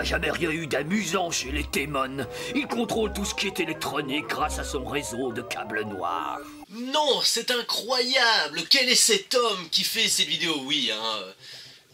jamais rien eu d'amusant chez les Témon. Ils contrôlent tout ce qui est électronique grâce à son réseau de câbles noirs. Non, c'est incroyable. Quel est cet homme qui fait cette vidéo? Oui, hein.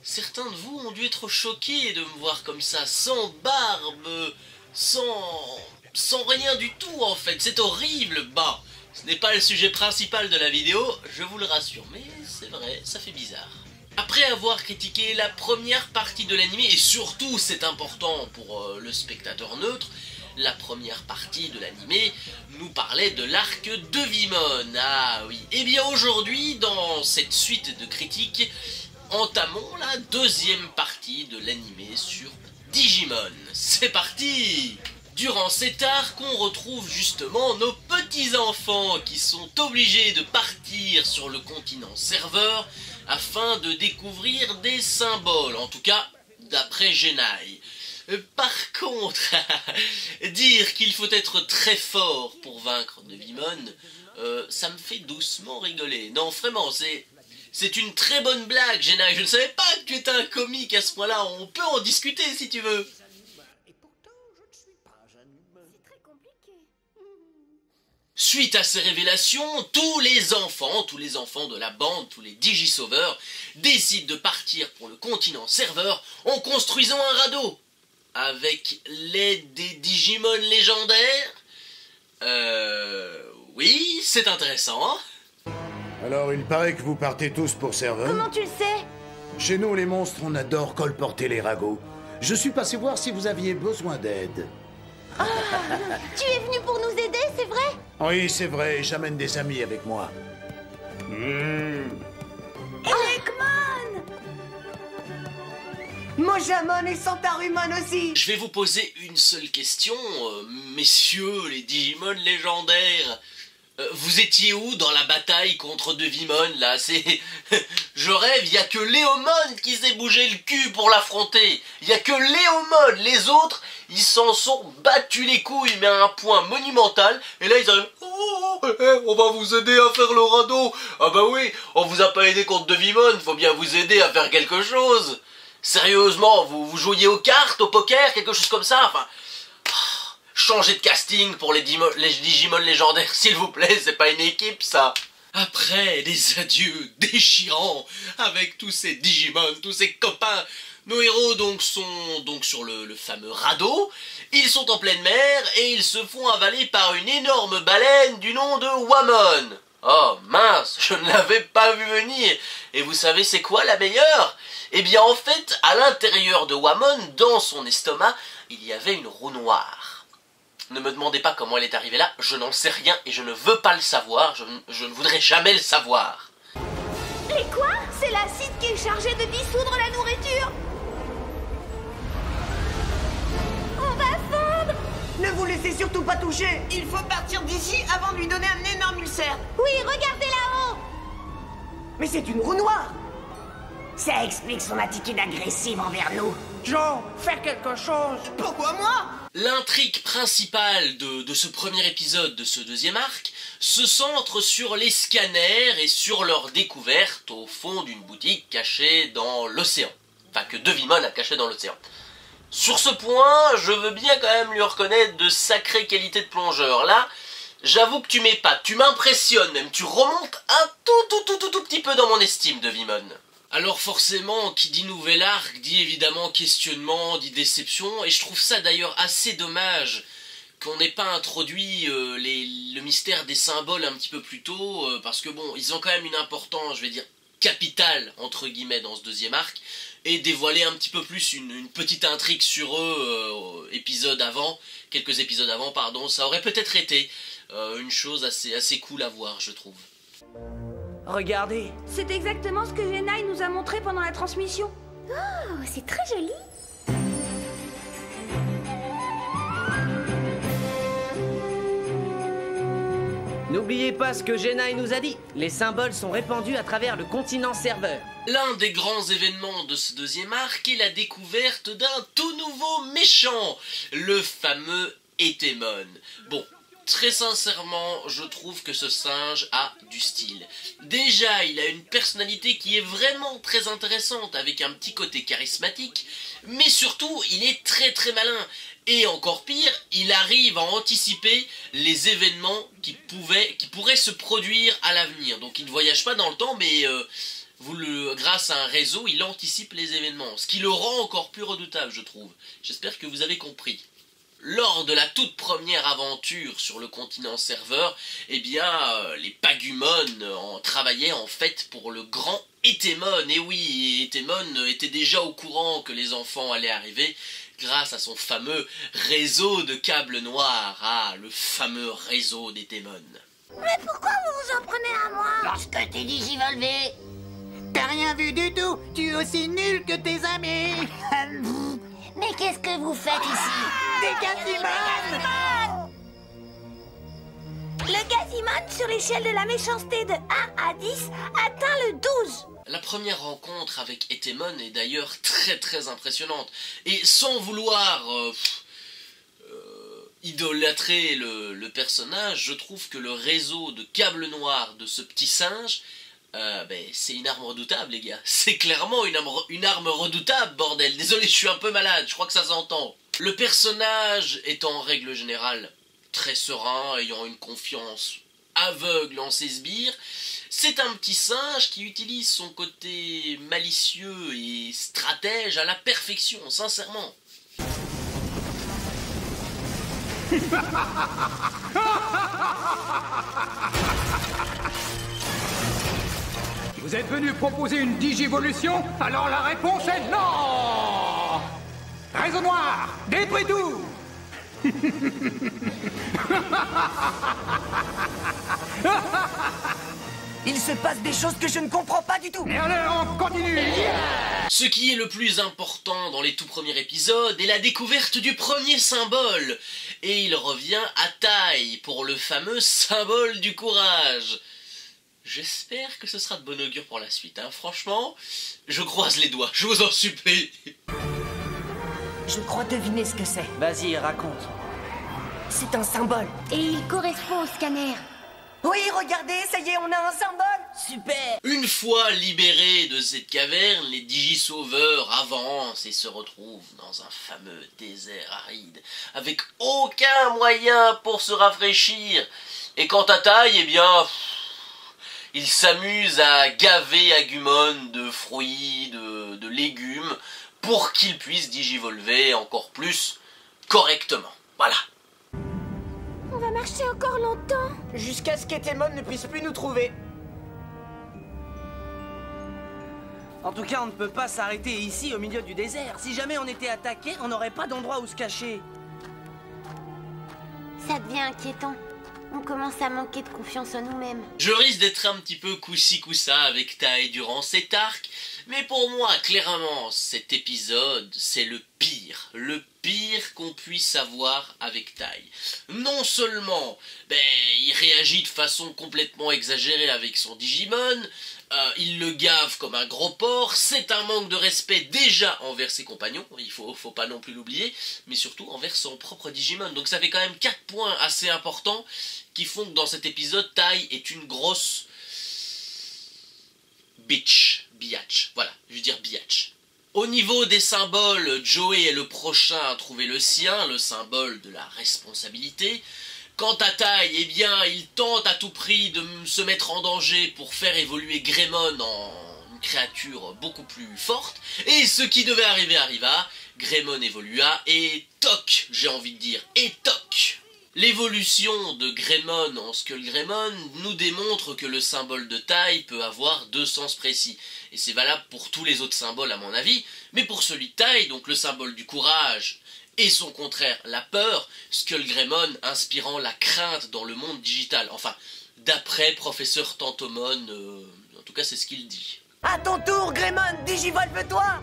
Certains de vous ont dû être choqués de me voir comme ça, sans barbe, sans rien du tout en fait. C'est horrible. Bah, ce n'est pas le sujet principal de la vidéo, je vous le rassure. Mais c'est vrai, ça fait bizarre. Après avoir critiqué la première partie de l'anime, et surtout c'est important pour le spectateur neutre, la première partie de l'anime nous parlait de l'arc Devimon. Ah oui. Et bien aujourd'hui, dans cette suite de critiques, entamons la deuxième partie de l'anime sur Digimon. C'est parti! Durant cet arc, on retrouve justement nos petits-enfants qui sont obligés de partir sur le continent serveur afin de découvrir des symboles, en tout cas d'après Genai. Par contre, dire qu'il faut être très fort pour vaincre Devimon, ça me fait doucement rigoler. Non, vraiment, c'est une très bonne blague, Genai. Je ne savais pas que tu étais un comique à ce point-là. On peut en discuter si tu veux. Suite à ces révélations, tous les enfants de la bande, tous les Digisauveurs, décident de partir pour le continent serveur en construisant un radeau. Avec l'aide des Digimon légendaires. Oui, c'est intéressant. Alors, il paraît que vous partez tous pour serveur. Comment tu le sais? Chez nous, les monstres, on adore colporter les ragots. Je suis passé voir si vous aviez besoin d'aide. Ah, tu es venu pour nous aider, c'est vrai? Oui, c'est vrai, j'amène des amis avec moi. Eggman! Mojamon et Santarumon aussi. Je vais vous poser une seule question, messieurs les Digimon légendaires. Vous étiez où dans la bataille contre Devimon, là? Je rêve, il y a que Léomon qui s'est bougé le cul pour l'affronter. Il y a que Léomon, les autres, ils s'en sont battus les couilles, mais à un point monumental. Et là, ils arrivent, on va vous aider à faire le radeau. Ah bah oui, on vous a pas aidé contre Devimon, faut bien vous aider à faire quelque chose. Sérieusement, vous jouiez aux cartes, au poker, quelque chose comme ça, enfin... Changez de casting pour les Digimon légendaires, s'il vous plaît, c'est pas une équipe, ça. Après des adieux déchirants avec tous ces Digimon, tous ces copains, nos héros sont sur le fameux radeau. Ils sont en pleine mer et ils se font avaler par une énorme baleine du nom de Wamon. Oh mince, je ne l'avais pas vu venir. Et vous savez c'est quoi la meilleure? Eh bien en fait, à l'intérieur de Wamon, dans son estomac, il y avait une roue noire. Ne me demandez pas comment elle est arrivée là, je n'en sais rien et je ne veux pas le savoir, je ne voudrais jamais le savoir. Les quoi? C'est l'acide qui est chargé de dissoudre la nourriture? On va fondre! Ne vous laissez surtout pas toucher. Il faut partir d'ici avant de lui donner un énorme ulcère. Oui, regardez là-haut! Mais c'est une roue noire. Ça explique son attitude agressive envers nous. Jean, fais quelque chose. Pourquoi moi? L'intrigue principale de ce premier épisode de ce deuxième arc se centre sur les scanners et sur leur découverte au fond d'une boutique cachée dans l'océan. Enfin, que Devimon a caché dans l'océan. Sur ce point, je veux bien quand même lui reconnaître de sacrées qualités de plongeur. Là, j'avoue que tu m'épates, tu m'impressionnes même, tu remontes un tout petit peu dans mon estime, Devimon. Alors forcément, qui dit nouvel arc, dit évidemment questionnement, dit déception, et je trouve ça d'ailleurs assez dommage qu'on n'ait pas introduit le mystère des symboles un petit peu plus tôt, parce que bon, ils ont quand même une importance, je vais dire, capitale, entre guillemets, dans ce deuxième arc, et dévoiler un petit peu plus une petite intrigue sur eux, quelques épisodes avant, pardon, ça aurait peut-être été une chose assez cool à voir, je trouve. Regardez. C'est exactement ce que Genai nous a montré pendant la transmission. Oh, c'est très joli. N'oubliez pas ce que Genai nous a dit. Les symboles sont répandus à travers le continent serveur. L'un des grands événements de ce deuxième arc est la découverte d'un tout nouveau méchant, le fameux Etemon. Bon, Très sincèrement, je trouve que ce singe a du style. Déjà, il a une personnalité qui est vraiment très intéressante, avec un petit côté charismatique, mais surtout, il est très très malin. Et encore pire, il arrive à anticiper les événements qui pourraient se produire à l'avenir. Donc il ne voyage pas dans le temps, mais grâce à un réseau, il anticipe les événements, ce qui le rend encore plus redoutable, je trouve. J'espère que vous avez compris. Lors de la toute première aventure sur le continent serveur, eh bien, les Pagumon travaillaient en fait pour le grand Etemon. Et oui, Etemon était déjà au courant que les enfants allaient arriver grâce à son fameux réseau de câbles noirs. Ah, le fameux réseau d'Etemon. Mais pourquoi vous vous en prenez à moi? Parce que t'es digivolvé. T'as rien vu du tout. Tu es aussi nul que tes amis. Mais qu'est-ce que vous faites ici? Des Gazimon. Le Gazimon, sur l'échelle de la méchanceté de 1 à 10, atteint le 12. La première rencontre avec Etemon est d'ailleurs très très impressionnante. Et sans vouloir idolâtrer le personnage, je trouve que le réseau de câbles noirs de ce petit singe, c'est une arme redoutable, les gars. C'est clairement une arme redoutable, bordel. Désolé, je suis un peu malade, je crois que ça s'entend. Le personnage est en règle générale très serein, ayant une confiance aveugle en ses sbires. C'est un petit singe qui utilise son côté malicieux et stratège à la perfection, sincèrement. Vous êtes venu proposer une digivolution? Alors la réponse est non! Réseau noir, déprédou! Il se passe des choses que je ne comprends pas du tout. Et alors on continue! Ce qui est le plus important dans les tout premiers épisodes est la découverte du premier symbole. Et il revient à taille pour le fameux symbole du courage. J'espère que ce sera de bon augure pour la suite, hein. Franchement, je croise les doigts, je vous en supplie. Je crois deviner ce que c'est. Vas-y, raconte. C'est un symbole. Et il correspond au scanner. Oui, regardez, ça y est, on a un symbole. Super. Une fois libérés de cette caverne, les digisauveurs avancent et se retrouvent dans un fameux désert aride, avec aucun moyen pour se rafraîchir. Et quant à taille, eh bien, ils s'amusent à gaver Agumon de fruits, de légumes, pour qu'ils puissent digivolver encore plus correctement. Voilà. On va marcher encore longtemps. Jusqu'à ce qu'Etemon ne puisse plus nous trouver. En tout cas, on ne peut pas s'arrêter ici au milieu du désert. Si jamais on était attaqué, on n'aurait pas d'endroit où se cacher. Ça devient inquiétant. On commence à manquer de confiance en nous-mêmes. Je risque d'être un petit peu coup-ci coup-ça avec Tai durant cet arc, mais pour moi, clairement, cet épisode, c'est le pire qu'on puisse avoir avec Tai. Non seulement, il réagit de façon complètement exagérée avec son Digimon, il le gave comme un gros porc, c'est un manque de respect déjà envers ses compagnons, il faut pas non plus l'oublier, mais surtout envers son propre Digimon. Donc ça fait quand même 4 points assez importants qui font que dans cet épisode, Tai est une grosse biatch, voilà, je veux dire biatch. Au niveau des symboles, Joey est le prochain à trouver le sien, le symbole de la responsabilité. Quant à Tai, eh bien, il tente à tout prix de se mettre en danger pour faire évoluer Greymon en une créature beaucoup plus forte. Et ce qui devait arriver arriva, Greymon évolua, et toc, j'ai envie de dire, et toc. L'évolution de Greymon en Skull Greymon nous démontre que le symbole de Tai peut avoir 2 sens précis. Et c'est valable pour tous les autres symboles à mon avis, mais pour celui de Tai, donc le symbole du courage, et son contraire, la peur, Skull Greymon inspirant la crainte dans le monde digital. Enfin, d'après Professeur Tantomon, en tout cas c'est ce qu'il dit. À ton tour, Greymon, digivolve-toi.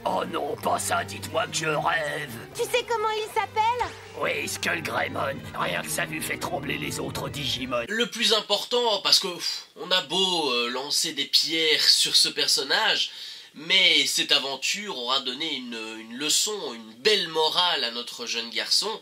Oh non, pas ça, dites-moi que je rêve. Tu sais comment il s'appelle? Oui, Skull Greymon. Rien que ça lui fait trembler les autres Digimon. Le plus important, parce que on a beau lancer des pierres sur ce personnage, mais cette aventure aura donné une leçon, une belle morale à notre jeune garçon,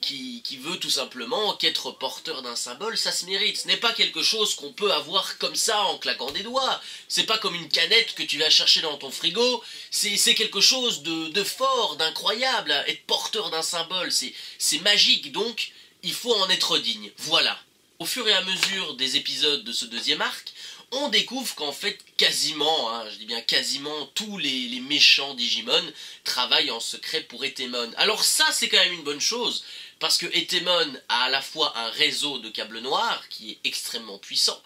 qui veut tout simplement qu'être porteur d'un symbole, ça se mérite. Ce n'est pas quelque chose qu'on peut avoir comme ça en claquant des doigts. C'est pas comme une canette que tu vas chercher dans ton frigo. C'est quelque chose de fort, d'incroyable. Être porteur d'un symbole, c'est magique, donc il faut en être digne. Voilà. Au fur et à mesure des épisodes de ce deuxième arc, on découvre qu'en fait quasiment, je dis bien quasiment, tous les méchants Digimon travaillent en secret pour Etemon. Alors ça c'est quand même une bonne chose, parce que Etemon a à la fois un réseau de câbles noirs qui est extrêmement puissant,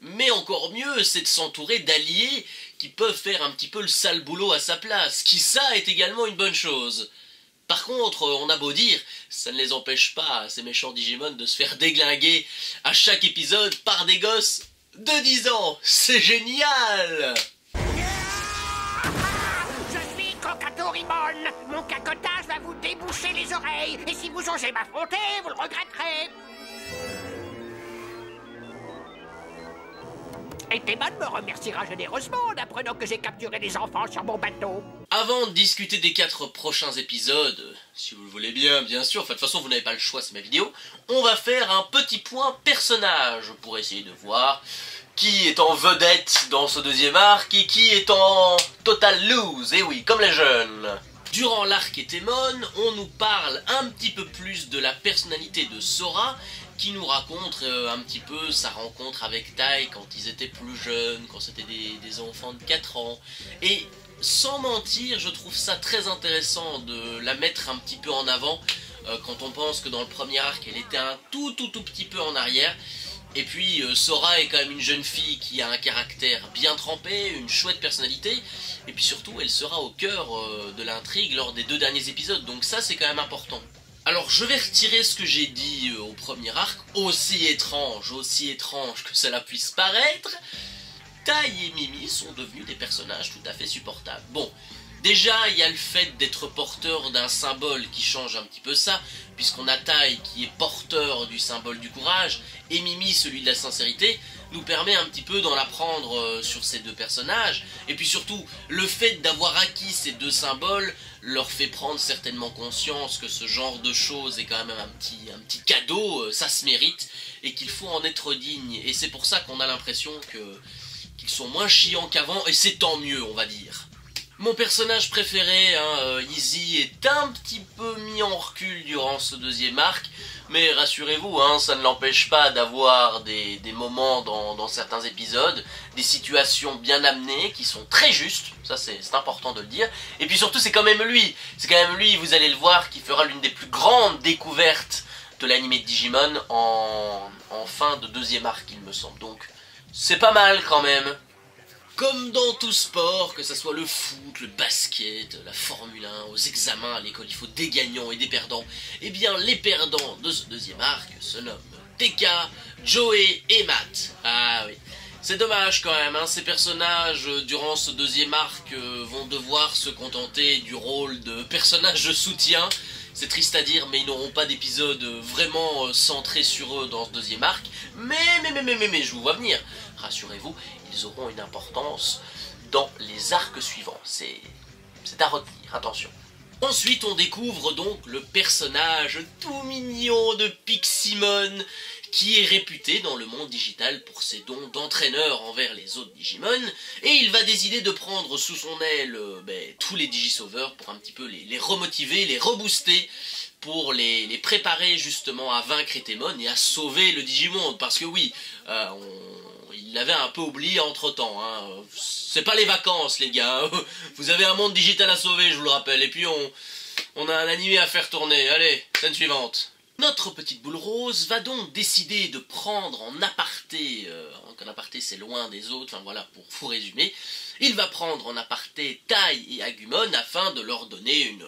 mais encore mieux c'est de s'entourer d'alliés qui peuvent faire un petit peu le sale boulot à sa place, qui ça est également une bonne chose. Par contre, on a beau dire, ça ne les empêche pas, ces méchants Digimon, de se faire déglinguer à chaque épisode par des gosses de 10 ans. C'est génial! Je suis Kokatorimon. Mon cacotage va vous déboucher les oreilles. Et si vous osez m'affronter, vous le regretterez. Et Etemon me remerciera généreusement en apprenant que j'ai capturé des enfants sur mon bateau. Avant de discuter des 4 prochains épisodes, si vous le voulez bien sûr, enfin de toute façon vous n'avez pas le choix, c'est ma vidéo, on va faire un petit point personnage pour essayer de voir qui est en vedette dans ce deuxième arc et qui est en total lose, et oui, comme les jeunes. Durant l'arc Etemon, on nous parle un petit peu plus de la personnalité de Sora, qui nous raconte un petit peu sa rencontre avec Tai quand ils étaient plus jeunes, quand c'était des enfants de 4 ans. Et sans mentir, je trouve ça très intéressant de la mettre un petit peu en avant, quand on pense que dans le premier arc, elle était un tout petit peu en arrière. Et puis Sora est quand même une jeune fille qui a un caractère bien trempé, une chouette personnalité, et puis surtout elle sera au cœur de l'intrigue lors des 2 derniers épisodes, donc ça c'est quand même important. Alors je vais retirer ce que j'ai dit au premier arc, aussi étrange que cela puisse paraître. Tai et Mimi sont devenus des personnages tout à fait supportables. Bon, déjà il y a le fait d'être porteur d'un symbole qui change un petit peu ça, puisqu'on a Tai qui est porteur du symbole du courage, et Mimi celui de la sincérité, nous permet un petit peu d'en apprendre sur ces 2 personnages, et puis surtout, le fait d'avoir acquis ces 2 symboles leur fait prendre certainement conscience que ce genre de choses est quand même un petit cadeau, ça se mérite, et qu'il faut en être digne, et c'est pour ça qu'on a l'impression qu'ils sont moins chiants qu'avant, et c'est tant mieux, on va dire. Mon personnage préféré, Izzy, est un petit peu mis en recul durant ce deuxième arc, mais rassurez-vous, ça ne l'empêche pas d'avoir des moments dans certains épisodes, des situations bien amenées qui sont très justes, ça c'est important de le dire, et puis surtout c'est quand même lui, vous allez le voir, qui fera l'une des plus grandes découvertes de l'anime de Digimon en fin de deuxième arc, il me semble, donc c'est pas mal quand même. Comme dans tout sport, que ce soit le foot, le basket, la Formule 1, aux examens à l'école, il faut des gagnants et des perdants. Eh bien, les perdants de ce deuxième arc se nomment TK, Joey et Matt. Ah oui, c'est dommage quand même, ces personnages, durant ce deuxième arc, vont devoir se contenter du rôle de personnages de soutien. C'est triste à dire, mais ils n'auront pas d'épisode vraiment centré sur eux dans ce deuxième arc. Mais je vous vois venir. Rassurez-vous, ils auront une importance dans les arcs suivants. C'est à retenir, attention. Ensuite, on découvre donc le personnage tout mignon de Piximon, qui est réputé dans le monde digital pour ses dons d'entraîneur envers les autres Digimon, et il va décider de prendre sous son aile tous les Digisauveurs pour un petit peu les remotiver, les rebooster, pour les préparer justement à vaincre Etemon et à sauver le Digimonde, parce que oui, il l'avait un peu oublié entre temps, c'est pas les vacances les gars, vous avez un monde digital à sauver, je vous le rappelle, et puis on a un animé à faire tourner. Allez, scène suivante. Notre petite boule rose va donc décider de prendre en aparté, en aparté c'est loin des autres, enfin voilà, pour vous résumer, il va prendre en aparté Tai et Agumon afin de leur donner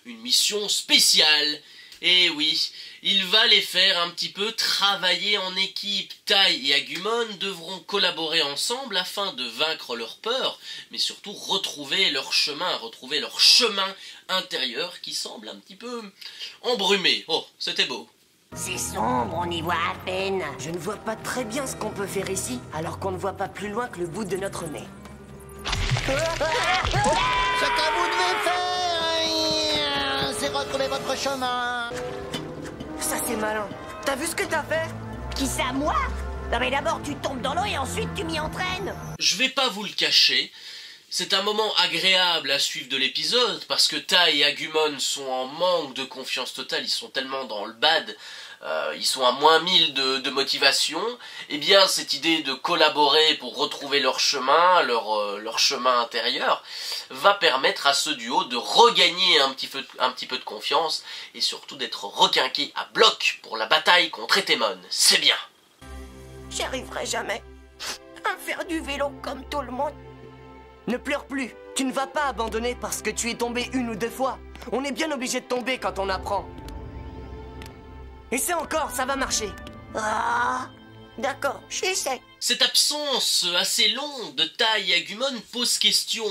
une mission spéciale. Et oui, il va les faire un petit peu travailler en équipe. Tai et Agumon devront collaborer ensemble afin de vaincre leur peur, mais surtout retrouver leur chemin intérieur qui semble un petit peu embrumé. Oh, c'était beau. C'est sombre, on y voit à peine. Je ne vois pas très bien ce qu'on peut faire ici, alors qu'on ne voit pas plus loin que le bout de notre nez. Ce que vous devez faire, c'est retrouver votre chemin. Ça, c'est malin. T'as vu ce que t'as fait? Qui ça, moi? Non mais d'abord tu tombes dans l'eau et ensuite tu m'y entraînes. Je vais pas vous le cacher, c'est un moment agréable à suivre de l'épisode, parce que Tai et Agumon sont en manque de confiance totale, ils sont tellement dans le bad, ils sont à moins 1000 de motivation. Et bien cette idée de collaborer pour retrouver leur chemin, leur chemin intérieur, va permettre à ce duo de regagner un petit peu de confiance, et surtout d'être requinqués à bloc pour la bataille contre Etemon. C'est bien. J'y arriverai jamais à faire du vélo comme tout le monde. Ne pleure plus. Tu ne vas pas abandonner parce que tu es tombé 1 ou 2 fois. On est bien obligé de tomber quand on apprend. Et c'est encore, ça va marcher. Ah, d'accord, j'essaie. Cette absence assez longue de Tai et Agumon pose question,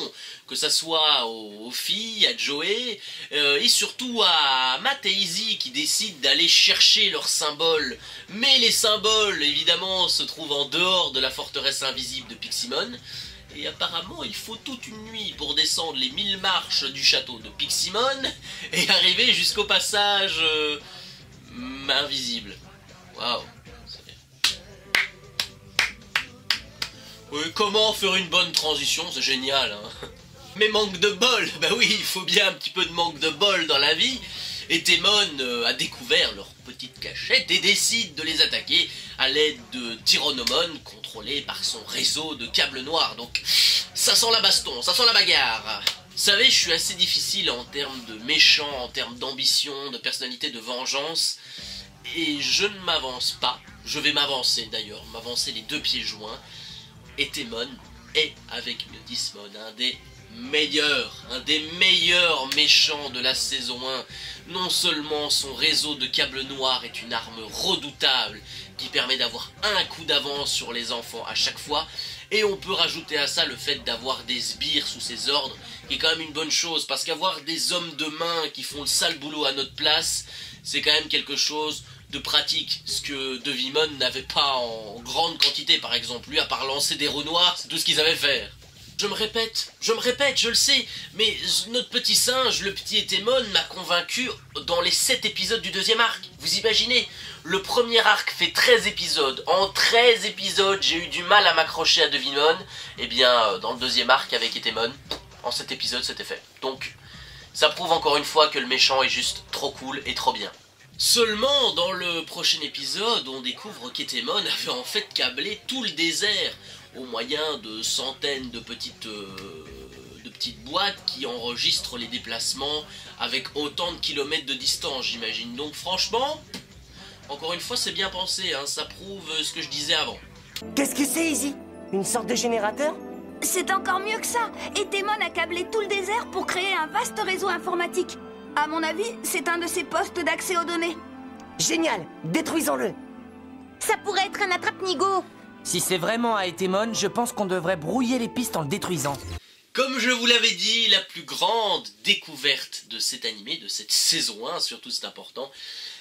que ça soit aux filles, à Joey, et surtout à Matt et Izzy qui décident d'aller chercher leurs symboles. Mais les symboles, évidemment, se trouvent en dehors de la forteresse invisible de Piximon. Et apparemment, il faut toute une nuit pour descendre les 1000 marches du château de Piximon et arriver jusqu'au passage invisible. Waouh. Oui, comment faire une bonne transition, c'est génial, hein. Mais manque de bol, bah oui, il faut bien un petit peu de manque de bol dans la vie. Et Etemon a découvert leur petite cachette et décide de les attaquer à l'aide de Tyrannomon, contrôlé par son réseau de câbles noirs. Donc ça sent la baston, ça sent la bagarre. Vous savez, je suis assez difficile en termes de méchant, en termes d'ambition, de personnalité, de vengeance. Et je ne m'avance pas, je vais m'avancer d'ailleurs, m'avancer les 2 pieds joints. Etemon est, avec Miodismon, un des meilleurs méchants de la saison 1. Non seulement son réseau de câbles noirs est une arme redoutable qui permet d'avoir un coup d'avance sur les enfants à chaque fois, et on peut rajouter à ça le fait d'avoir des sbires sous ses ordres, qui est quand même une bonne chose, parce qu'avoir des hommes de main qui font le sale boulot à notre place, c'est quand même quelque chose de pratique, ce que Devimon n'avait pas en grande quantité par exemple. Lui, à part lancer des roues noires, c'est tout ce qu'ils avaient faire. Je me répète, je le sais, mais notre petit singe, le petit Etemon, m'a convaincu dans les 7 épisodes du 2e arc. Vous imaginez, le premier arc fait 13 épisodes. En 13 épisodes, j'ai eu du mal à m'accrocher à Devimon. Et bien, dans le 2e arc avec Etemon, en 7 épisodes, c'était fait. Donc, ça prouve encore une fois que le méchant est juste trop cool et trop bien. Seulement, dans le prochain épisode, on découvre qu'Etemon avait en fait câblé tout le désert au moyen de centaines de petites boîtes qui enregistrent les déplacements avec autant de kilomètres de distance, j'imagine. Donc franchement, encore une fois, c'est bien pensé, hein, ça prouve ce que je disais avant. Qu'est-ce que c'est, Izzy? Une sorte de générateur? C'est encore mieux que ça. Etemon a câblé tout le désert pour créer un vaste réseau informatique. À mon avis, c'est un de ses postes d'accès aux données. Génial, détruisons-le. Ça pourrait être un attrape-nigo. Si c'est vraiment à Etemon, je pense qu'on devrait brouiller les pistes en le détruisant. Comme je vous l'avais dit, la plus grande découverte de cet animé, de cette saison 1, surtout c'est important,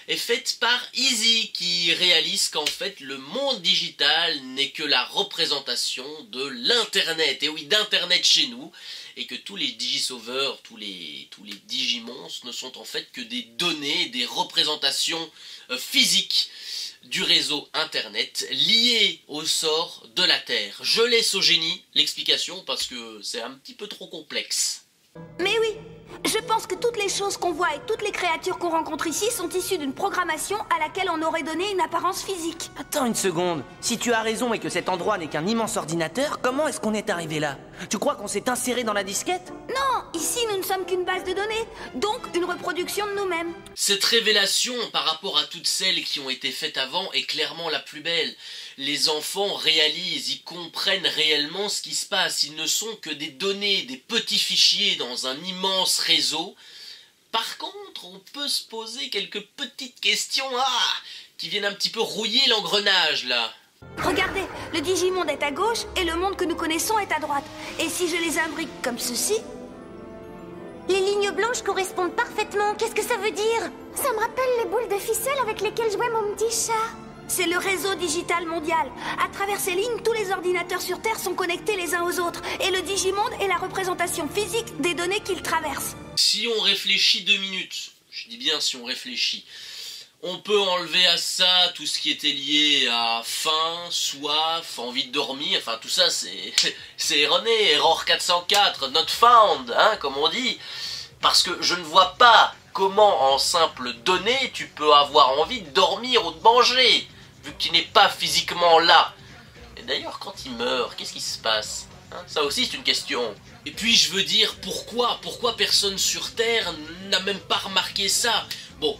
est faite par Izzy, qui réalise qu'en fait le monde digital n'est que la représentation de l'internet, et oui, d'internet chez nous, et que tous les digisauveurs, tous les digimonstres ne sont en fait que des données, des représentations physiques du réseau internet lié au sort de la Terre. Je laisse au génie l'explication parce que c'est un petit peu trop complexe. Mais oui, je pense que toutes les choses qu'on voit et toutes les créatures qu'on rencontre ici sont issues d'une programmation à laquelle on aurait donné une apparence physique. Attends une seconde, si tu as raison et que cet endroit n'est qu'un immense ordinateur, comment est-ce qu'on est arrivé là? Tu crois qu'on s'est inséré dans la disquette? Non, ici nous ne sommes qu'une base de données, donc une reproduction de nous-mêmes. Cette révélation par rapport à toutes celles qui ont été faites avant est clairement la plus belle. Les enfants réalisent, ils comprennent réellement ce qui se passe, ils ne sont que des données, des petits fichiers dans un immense réseau. Par contre, on peut se poser quelques petites questions qui viennent un petit peu rouiller l'engrenage là. Regardez, le Digimonde est à gauche et le monde que nous connaissons est à droite. Et si je les imbrique comme ceci... Les lignes blanches correspondent parfaitement. Qu'est-ce que ça veut dire? Ça me rappelle les boules de ficelle avec lesquelles jouait mon petit chat. C'est le réseau digital mondial. À travers ces lignes, tous les ordinateurs sur Terre sont connectés les uns aux autres. Et le Digimonde est la représentation physique des données qu'ils traversent. Si on réfléchit 2 minutes, je dis bien si on réfléchit, on peut enlever à ça tout ce qui était lié à faim, soif, envie de dormir, enfin tout ça c'est erroné, error 404, not found, hein, comme on dit. Parce que je ne vois pas comment en simple donnée tu peux avoir envie de dormir ou de manger, vu que tu n'es pas physiquement là. Et d'ailleurs quand il meurt, qu'est-ce qui se passe, hein? Ça aussi c'est une question. Et puis je veux dire, pourquoi personne sur Terre n'a même pas remarqué ça? Bon,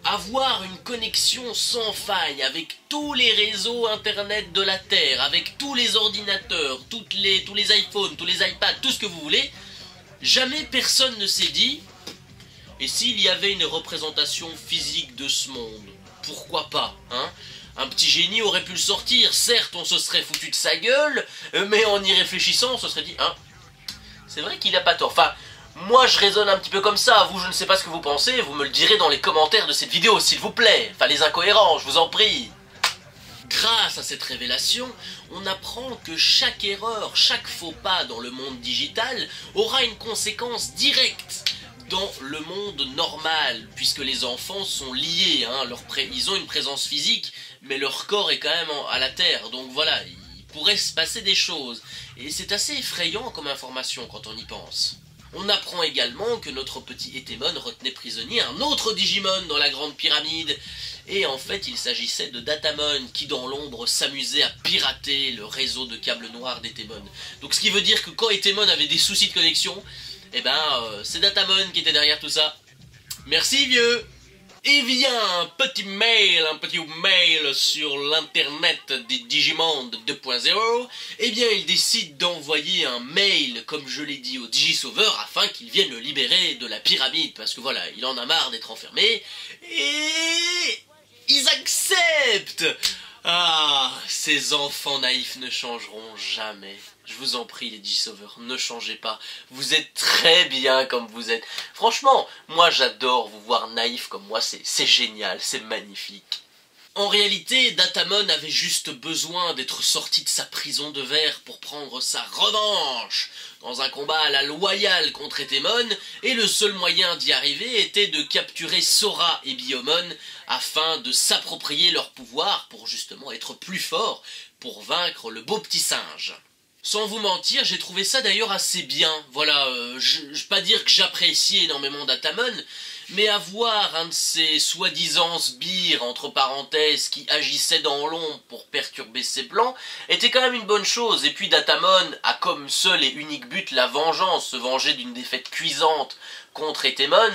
avoir une connexion sans faille avec tous les réseaux internet de la Terre, avec tous les ordinateurs, tous les iPhones, tous les iPads, tout ce que vous voulez, jamais personne ne s'est dit, et s'il y avait une représentation physique de ce monde, pourquoi pas, hein? Un petit génie aurait pu le sortir, certes on se serait foutu de sa gueule, mais en y réfléchissant on se serait dit, hein, c'est vrai qu'il a pas tort, enfin... Moi je raisonne un petit peu comme ça, vous je ne sais pas ce que vous pensez, vous me le direz dans les commentaires de cette vidéo s'il vous plaît, enfin les incohérents, je vous en prie. Grâce à cette révélation, on apprend que chaque erreur, chaque faux pas dans le monde digital aura une conséquence directe dans le monde normal, puisque les enfants sont liés, hein, ils ont une présence physique, mais leur corps est quand même à la terre, donc voilà, il pourrait se passer des choses. Et c'est assez effrayant comme information quand on y pense. On apprend également que notre petit Etemon retenait prisonnier un autre Digimon dans la Grande Pyramide. Et en fait, il s'agissait de Datamon qui, dans l'ombre, s'amusait à pirater le réseau de câbles noirs d'Etemon. Donc ce qui veut dire que quand Etemon avait des soucis de connexion, eh ben, c'est Datamon qui était derrière tout ça. Merci vieux! Et vient un petit mail sur l'internet des Digimonde 2.0, eh bien il décide d'envoyer un mail, comme je l'ai dit, au Digisauveur afin qu'il vienne le libérer de la pyramide, parce que voilà, il en a marre d'être enfermé, et ils acceptent. Ah, ces enfants naïfs ne changeront jamais. Je vous en prie les Digisauveurs, ne changez pas. Vous êtes très bien comme vous êtes. Franchement, moi j'adore vous voir naïfs comme moi, c'est génial, c'est magnifique. En réalité, Datamon avait juste besoin d'être sorti de sa prison de verre pour prendre sa revanche dans un combat à la loyale contre Etemon, et le seul moyen d'y arriver était de capturer Sora et Biyomon afin de s'approprier leur pouvoir pour justement être plus fort, pour vaincre le beau petit singe. Sans vous mentir, j'ai trouvé ça d'ailleurs assez bien. Voilà, je vais pas dire que j'appréciais énormément Datamon, mais avoir un de ces soi-disant sbires, entre parenthèses, qui agissait dans l'ombre pour perturber ses plans, était quand même une bonne chose. Et puis Datamon a comme seul et unique but la vengeance, se venger d'une défaite cuisante contre Etemon,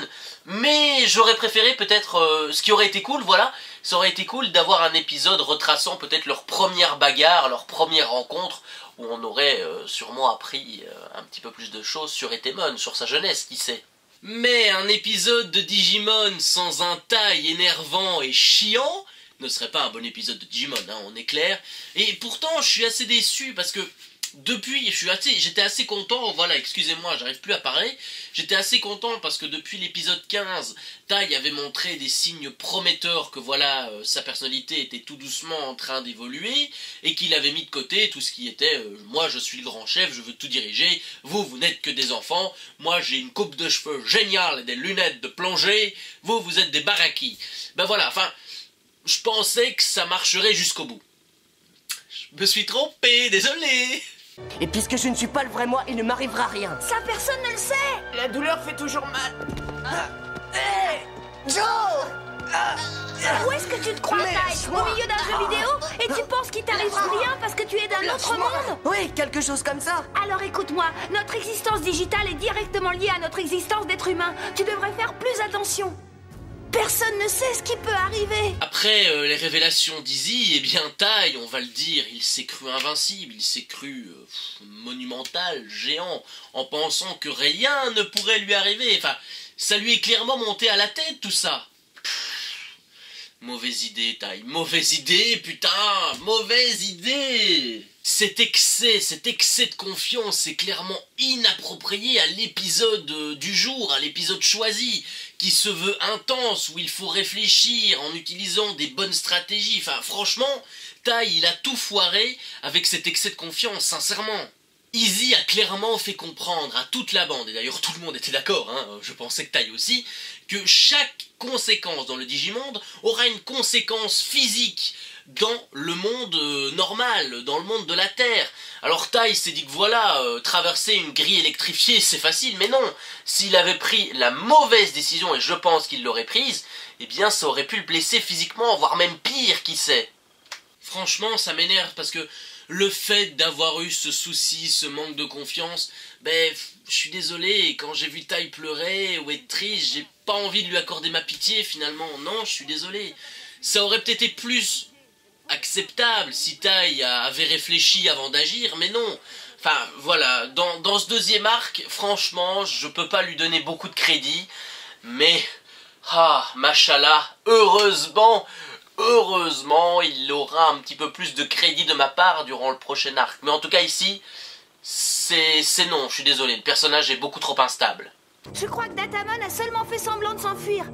mais j'aurais préféré peut-être, ce qui aurait été cool, voilà, ça aurait été cool d'avoir un épisode retraçant peut-être leur première bagarre, leur première rencontre, où on aurait sûrement appris un petit peu plus de choses sur Etemon, sur sa jeunesse, qui sait. Mais un épisode de Digimon sans un taille énervant et chiant ne serait pas un bon épisode de Digimon, hein, on est clair. Et pourtant, je suis assez déçu parce que depuis, j'étais assez content, voilà, excusez-moi, j'arrive plus à parler, j'étais assez content parce que depuis l'épisode 15, Tai avait montré des signes prometteurs que voilà, sa personnalité était tout doucement en train d'évoluer, et qu'il avait mis de côté tout ce qui était, moi je suis le grand chef, je veux tout diriger, vous n'êtes que des enfants, moi j'ai une coupe de cheveux géniale et des lunettes de plongée, vous êtes des barakis. Ben voilà, enfin, je pensais que ça marcherait jusqu'au bout. Je me suis trompé, désolé. Et puisque je ne suis pas le vrai moi, il ne m'arrivera rien. Ça, personne ne le sait. La douleur fait toujours mal. Hey, Joe! Où est-ce que tu te crois, Tai? Au milieu d'un jeu vidéo? Et tu penses qu'il t'arrivera rien parce que tu es d'un autre monde? Oui, quelque chose comme ça. Alors écoute-moi, notre existence digitale est directement liée à notre existence d'être humain. Tu devrais faire plus attention. Personne ne sait ce qui peut arriver. Après les révélations d'Izzy, eh bien Tai, on va le dire, il s'est cru invincible, il s'est cru monumental, géant, en pensant que rien ne pourrait lui arriver. Enfin, ça lui est clairement monté à la tête tout ça. Mauvaise idée, Tai. Mauvaise idée, putain. Mauvaise idée. Cet excès de confiance, c'est clairement inapproprié à l'épisode du jour, à l'épisode choisi, qui se veut intense, où il faut réfléchir en utilisant des bonnes stratégies. Enfin, franchement, Tai, il a tout foiré avec cet excès de confiance, sincèrement. Izzy a clairement fait comprendre à toute la bande, et d'ailleurs tout le monde était d'accord, hein, je pensais que Tai aussi, que chaque conséquence dans le Digimonde aura une conséquence physique dans le monde normal, dans le monde de la Terre. Alors Tai s'est dit que voilà, traverser une grille électrifiée c'est facile, mais non, s'il avait pris la mauvaise décision, et je pense qu'il l'aurait prise, eh bien ça aurait pu le blesser physiquement, voire même pire, qui sait. Franchement, ça m'énerve parce que le fait d'avoir eu ce souci, ce manque de confiance, ben, je suis désolé, quand j'ai vu Tai pleurer ou être triste, j'ai pas envie de lui accorder ma pitié finalement, non, je suis désolé. Ça aurait peut-être été plus acceptable si Tai avait réfléchi avant d'agir, mais non. Enfin, voilà, dans ce deuxième arc, franchement, je peux pas lui donner beaucoup de crédit, mais, machallah, heureusement, il aura un petit peu plus de crédit de ma part durant le prochain arc. Mais en tout cas ici, c'est non, je suis désolé, le personnage est beaucoup trop instable. Je crois que Datamon a seulement fait semblant de s'enfuir,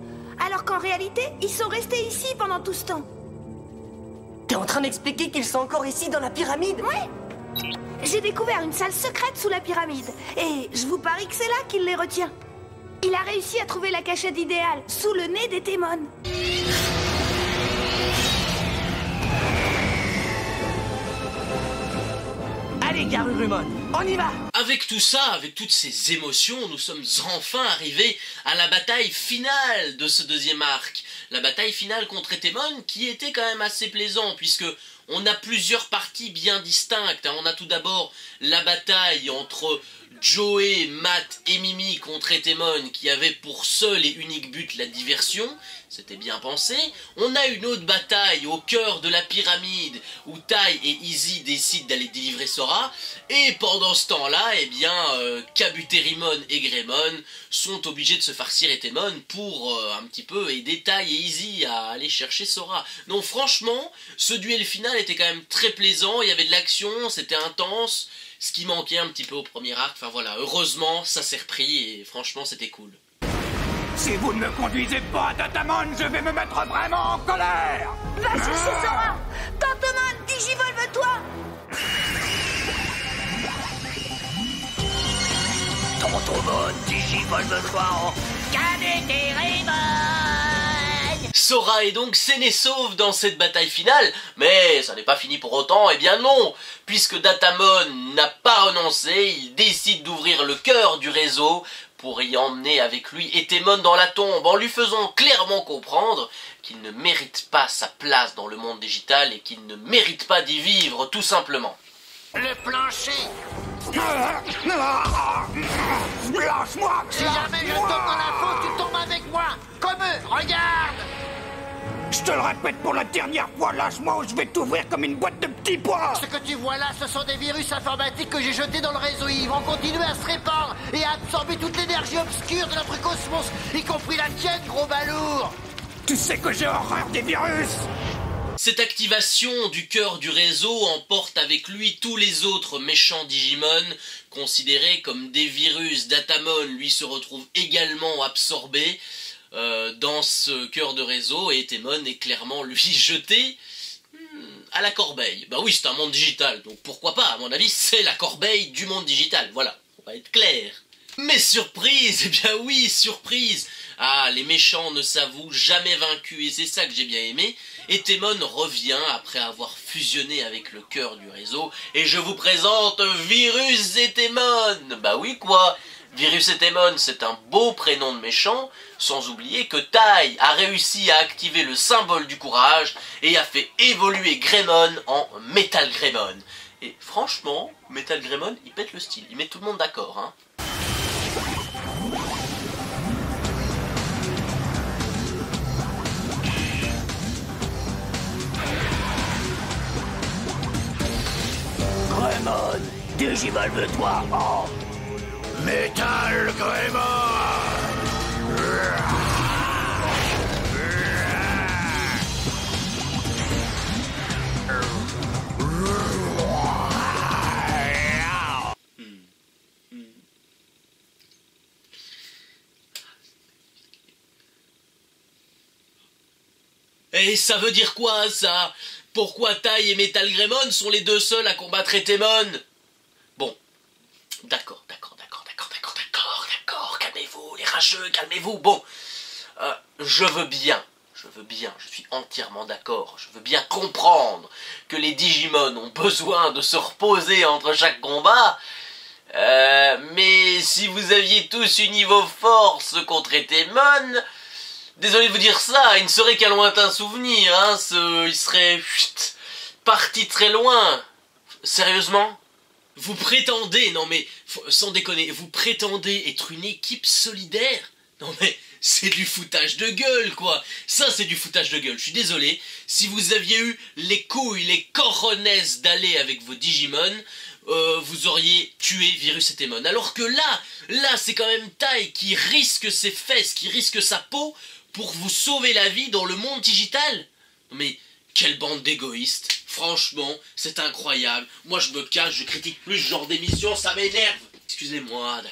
alors qu'en réalité, ils sont restés ici pendant tout ce temps. T'es en train d'expliquer qu'ils sont encore ici dans la pyramide? Ouais. J'ai découvert une salle secrète sous la pyramide, et je vous parie que c'est là qu'il les retient. Il a réussi à trouver la cachette idéale, sous le nez d'Etemon. Allez, Garurumon, on y va! Avec tout ça, avec toutes ces émotions, nous sommes enfin arrivés à la bataille finale de ce deuxième arc. La bataille finale contre Etemon, qui était quand même assez plaisant, puisque on a plusieurs parties bien distinctes. On a tout d'abord la bataille entre Joey, Matt et Mimi contre Etemon, qui avait pour seul et unique but la diversion. C'était bien pensé. On a une autre bataille au cœur de la pyramide où Tai et Izzy décident d'aller délivrer Sora. Et pendant ce temps-là, eh bien, Kabuterimon et Greymon sont obligés de se farcir Etemon pour un petit peu aider Tai et Izzy à aller chercher Sora. Donc franchement, ce duel final était quand même très plaisant. Il y avait de l'action, c'était intense. Ce qui manquait un petit peu au premier arc. Enfin voilà, heureusement, ça s'est repris et franchement, c'était cool. Si vous ne me conduisez pas, Datamon, je vais me mettre vraiment en colère. Va chercher Sora. Tantomon, digivolve-toi. Tantomon, digivolve-toi en Kabuterimon. Sora est donc saine et sauve dans cette bataille finale, mais ça n'est pas fini pour autant, eh bien non, puisque Datamon n'a pas renoncé, il décide d'ouvrir le cœur du réseau pour y emmener avec lui Etemon dans la tombe, en lui faisant clairement comprendre qu'il ne mérite pas sa place dans le monde digital et qu'il ne mérite pas d'y vivre, tout simplement. Le plancher. Lâche-moi. Si jamais je tombe dans la faute, tu tombes avec moi. Comme eux, regarde. Je te le répète pour la dernière fois, lâche-moi ou je vais t'ouvrir comme une boîte de petits pois. Ce que tu vois là, ce sont des virus informatiques que j'ai jetés dans le réseau. Ils vont continuer à se répandre et à absorber toute l'énergie obscure de notre cosmos, y compris la tienne, gros balourd. Tu sais que j'ai horreur des virus. Cette activation du cœur du réseau emporte avec lui tous les autres méchants Digimon, considérés comme des virus. Datamon, lui, se retrouve également absorbé dans ce cœur de réseau, et Etemon est clairement, lui, jeté à la corbeille. Bah oui, c'est un monde digital, donc pourquoi pas, à mon avis, c'est la corbeille du monde digital, voilà, on va être clair. Mais surprise, eh bien oui, surprise. Ah, les méchants ne s'avouent jamais vaincus, et c'est ça que j'ai bien aimé. Etemon revient après avoir fusionné avec le cœur du réseau, et je vous présente Virus Etemon. Bah oui quoi, Virus Etemon, c'est un beau prénom de méchant, sans oublier que Tai a réussi à activer le symbole du courage, et a fait évoluer Greymon en Metal Greymon. Et franchement, Metal Greymon, il pète le style, il met tout le monde d'accord, hein. Greymon, digivolve-toi en Metal Greymon. Et ça veut dire quoi, ça? Pourquoi Tai et Metal Greymon sont les deux seuls à combattre Etemon? Bon, d'accord, calmez-vous, les rageux, calmez-vous. Bon, je veux bien, je suis entièrement d'accord, je veux bien comprendre que les Digimon ont besoin de se reposer entre chaque combat, mais si vous aviez tous eu niveau force contre Etemon, désolé de vous dire ça, il ne serait qu'un lointain souvenir, hein, il serait parti très loin. Sérieusement? Vous prétendez, non mais, sans déconner, vous prétendez être une équipe solidaire? Non mais, c'est du foutage de gueule, quoi. Ça, c'est du foutage de gueule. Je suis désolé. Si vous aviez eu les couilles, les cojones d'aller avec vos Digimon, vous auriez tué Virus Etemon. Alors que là, c'est quand même Tai qui risque ses fesses, qui risque sa peau pour vous sauver la vie dans le monde digital. Mais quelle bande d'égoïstes. Franchement, c'est incroyable. Moi, je me cache, je critique plus ce genre d'émission, ça m'énerve. Excusez-moi,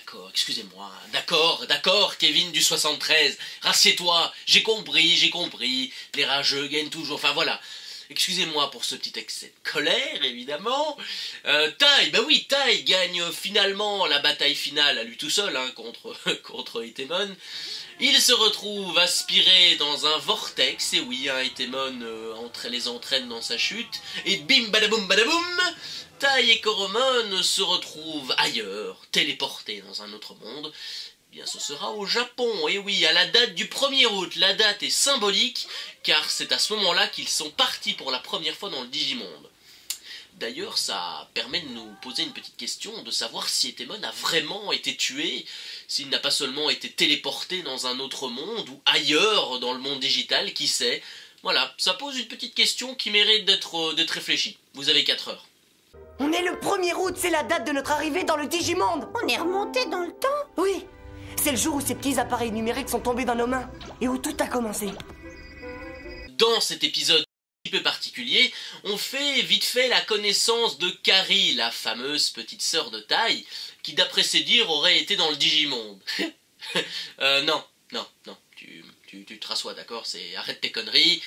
d'accord, Kevin du 73. Rassieds-toi, j'ai compris. Les rageux gagnent toujours, enfin voilà. Excusez-moi pour ce petit excès de colère, évidemment. Tai, bah oui, Tai gagne finalement la bataille finale à lui tout seul, hein, contre Etemon. Il se retrouve aspiré dans un vortex, et oui, hein, Etemon les entraîne dans sa chute, et bim badaboum badaboum, Tai et Koromon se retrouvent ailleurs, téléportés dans un autre monde. Eh bien, ce sera au Japon, et oui, à la date du 1er août. La date est symbolique, car c'est à ce moment-là qu'ils sont partis pour la première fois dans le Digimonde. D'ailleurs, ça permet de nous poser une petite question, de savoir si Etemon a vraiment été tué, s'il n'a pas seulement été téléporté dans un autre monde, ou ailleurs dans le monde digital, qui sait. Voilà, ça pose une petite question qui mérite d'être réfléchie. Vous avez 4 heures. On est le 1er août, c'est la date de notre arrivée dans le Digimonde. On est remonté dans le temps? Oui, c'est le jour où ces petits appareils numériques sont tombés dans nos mains, et où tout a commencé. Dans cet épisode un petit peu particulier, on fait vite fait la connaissance de Kari, la fameuse petite sœur de Tai, qui d'après ses dires aurait été dans le Digimonde. Non, tu te rassois, d'accord, arrête tes conneries.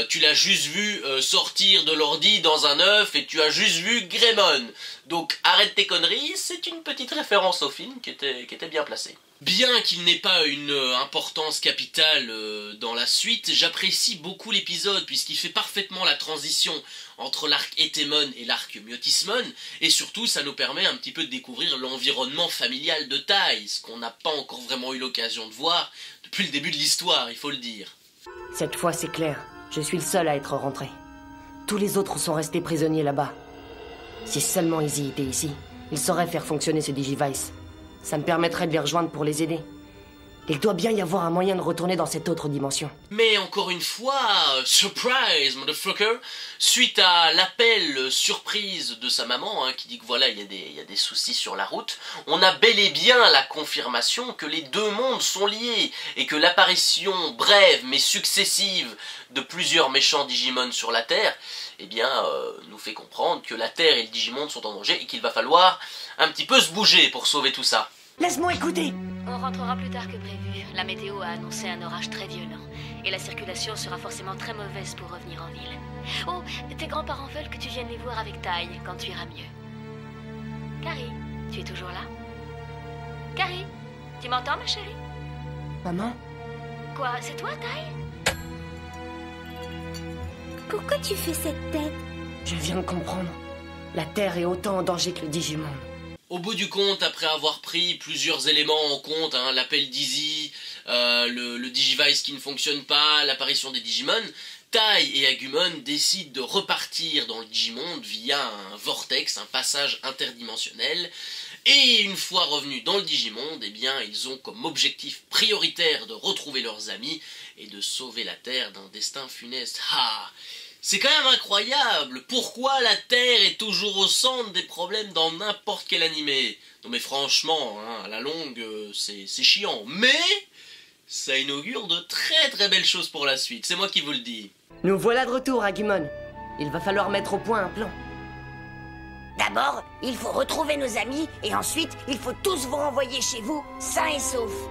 Tu l'as juste vu sortir de l'ordi dans un œuf et tu as juste vu Greymon. Donc arrête tes conneries, c'est une petite référence au film qui était bien placée. Bien qu'il n'ait pas une importance capitale dans la suite, j'apprécie beaucoup l'épisode puisqu'il fait parfaitement la transition entre l'arc Etemon et l'arc Myotismon, et surtout ça nous permet un petit peu de découvrir l'environnement familial de Tai, ce qu'on n'a pas encore vraiment eu l'occasion de voir depuis le début de l'histoire, il faut le dire. Cette fois c'est clair, je suis le seul à être rentré. Tous les autres sont restés prisonniers là-bas. Si seulement Izzy était ici, il saurait faire fonctionner ce Digivice. Ça me permettrait de les rejoindre pour les aider. Il doit bien y avoir un moyen de retourner dans cette autre dimension. Mais encore une fois, surprise, motherfucker, suite à l'appel surprise de sa maman, hein, qui dit que voilà, il y a des soucis sur la route, on a bel et bien la confirmation que les deux mondes sont liés, et que l'apparition brève mais successive de plusieurs méchants Digimon sur la Terre, eh bien, nous fait comprendre que la Terre et le Digimonde sont en danger, et qu'il va falloir un petit peu se bouger pour sauver tout ça. Laisse-moi écouter. On rentrera plus tard que prévu. La météo a annoncé un orage très violent. Et la circulation sera forcément très mauvaise pour revenir en ville. Oh, tes grands-parents veulent que tu viennes les voir avec Tai quand tu iras mieux. Kari, tu es toujours là? Kari, tu m'entends, ma chérie? Maman? Quoi, c'est toi, Tai? Pourquoi tu fais cette tête? Je viens de comprendre. La Terre est autant en danger que le Digimonde. Au bout du compte, après avoir pris plusieurs éléments en compte, hein, l'appel d'Izzy, le Digivice qui ne fonctionne pas, l'apparition des Digimon, Tai et Agumon décident de repartir dans le Digimonde via un vortex, un passage interdimensionnel, et une fois revenus dans le Digimonde, eh bien, ils ont comme objectif prioritaire de retrouver leurs amis et de sauver la Terre d'un destin funeste. Ah! C'est quand même incroyable. Pourquoi la Terre est toujours au centre des problèmes dans n'importe quel animé? Non mais franchement, hein, à la longue, c'est chiant. Mais ça inaugure de très très belles choses pour la suite, c'est moi qui vous le dis. Nous voilà de retour, Agumon. Il va falloir mettre au point un plan. D'abord, il faut retrouver nos amis, et ensuite, il faut tous vous renvoyer chez vous, sains et saufs.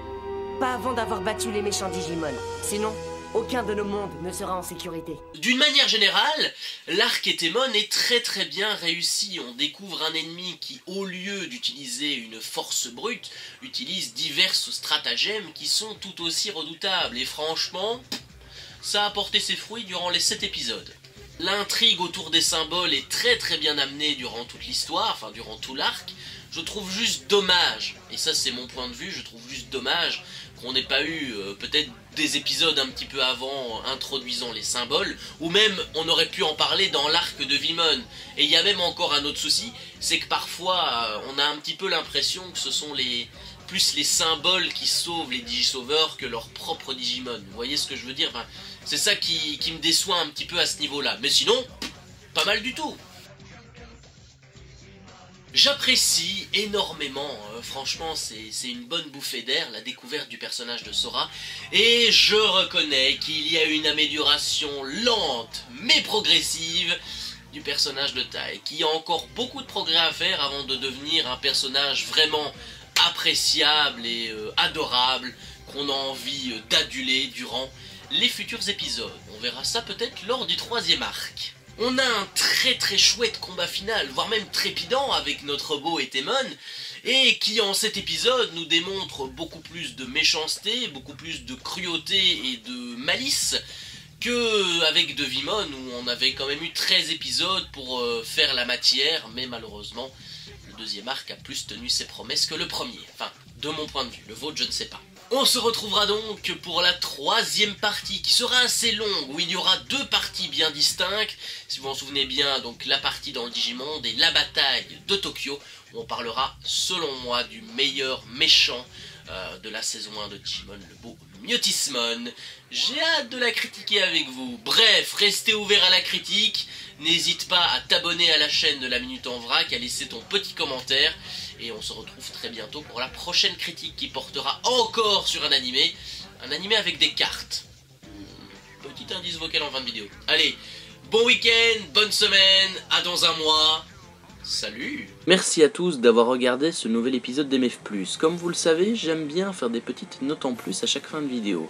Pas avant d'avoir battu les méchants Digimon. Sinon, aucun de nos mondes ne sera en sécurité. D'une manière générale, l'arc Etemon est très bien réussi. On découvre un ennemi qui, au lieu d'utiliser une force brute, utilise divers stratagèmes qui sont tout aussi redoutables. Et franchement, ça a porté ses fruits durant les 7 épisodes. L'intrigue autour des symboles est très bien amenée durant toute l'histoire, enfin durant tout l'arc. Je trouve juste dommage, et ça c'est mon point de vue, je trouve juste dommage qu'on n'ait pas eu peut-être des épisodes un petit peu avant introduisant les symboles, ou même on aurait pu en parler dans l'arc de Vimon. Et il y a même encore un autre souci, c'est que parfois on a un petit peu l'impression que ce sont plus les symboles qui sauvent les Digisauveurs que leurs propres Digimon. Vous voyez ce que je veux dire? Enfin, c'est ça qui me déçoit un petit peu à ce niveau-là. Mais sinon, pas mal du tout. J'apprécie énormément, franchement c'est une bonne bouffée d'air, la découverte du personnage de Sora, et je reconnais qu'il y a une amélioration lente mais progressive du personnage de Tai, qui a encore beaucoup de progrès à faire avant de devenir un personnage vraiment appréciable et adorable, qu'on a envie d'aduler durant les futurs épisodes. On verra ça peut-être lors du 3e arc. On a un très chouette combat final, voire même trépidant avec notre beau Etemon, et qui en cet épisode nous démontre beaucoup plus de méchanceté, beaucoup plus de cruauté et de malice que avec de Vimon, où on avait quand même eu 13 épisodes pour faire la matière, mais malheureusement le 2e arc a plus tenu ses promesses que le premier, enfin de mon point de vue, le vôtre je ne sais pas. On se retrouvera donc pour la 3e partie qui sera assez longue, où il y aura 2 parties bien distinctes, si vous vous en souvenez bien, donc la partie dans le Digimonde et la bataille de Tokyo, où on parlera selon moi du meilleur méchant de la saison 1 de Digimon, le beau Mutismon. J'ai hâte de la critiquer avec vous. Bref, restez ouverts à la critique, n'hésite pas à t'abonner à la chaîne de la Minute en Vrac, à laisser ton petit commentaire, et on se retrouve très bientôt pour la prochaine critique qui portera encore sur un animé avec des cartes. Petit indice vocal en fin de vidéo. Allez, bon week-end, bonne semaine, à dans un mois. Salut! Merci à tous d'avoir regardé ce nouvel épisode d'MF+. Comme vous le savez, j'aime bien faire des petites notes en plus à chaque fin de vidéo.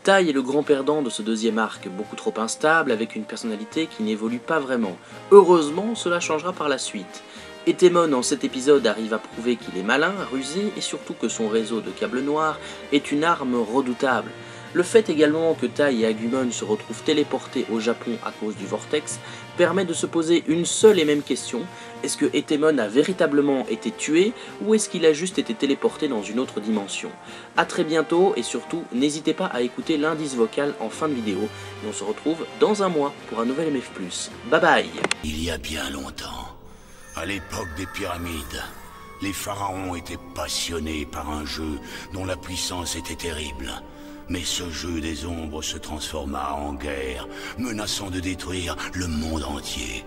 Tai est le grand perdant de ce 2e arc, beaucoup trop instable, avec une personnalité qui n'évolue pas vraiment. Heureusement, cela changera par la suite. Etemon en cet épisode arrive à prouver qu'il est malin, rusé, et surtout que son réseau de câbles noirs est une arme redoutable. Le fait également que Tai et Agumon se retrouvent téléportés au Japon à cause du vortex permet de se poser une seule et même question: est-ce que Etemon a véritablement été tué ou est-ce qu'il a juste été téléporté dans une autre dimension? A très bientôt et surtout n'hésitez pas à écouter l'indice vocal en fin de vidéo et on se retrouve dans un mois pour un nouvel MF+. Bye bye. Il y a bien longtemps, à l'époque des pyramides, les pharaons étaient passionnés par un jeu dont la puissance était terrible. Mais ce jeu des ombres se transforma en guerre, menaçant de détruire le monde entier.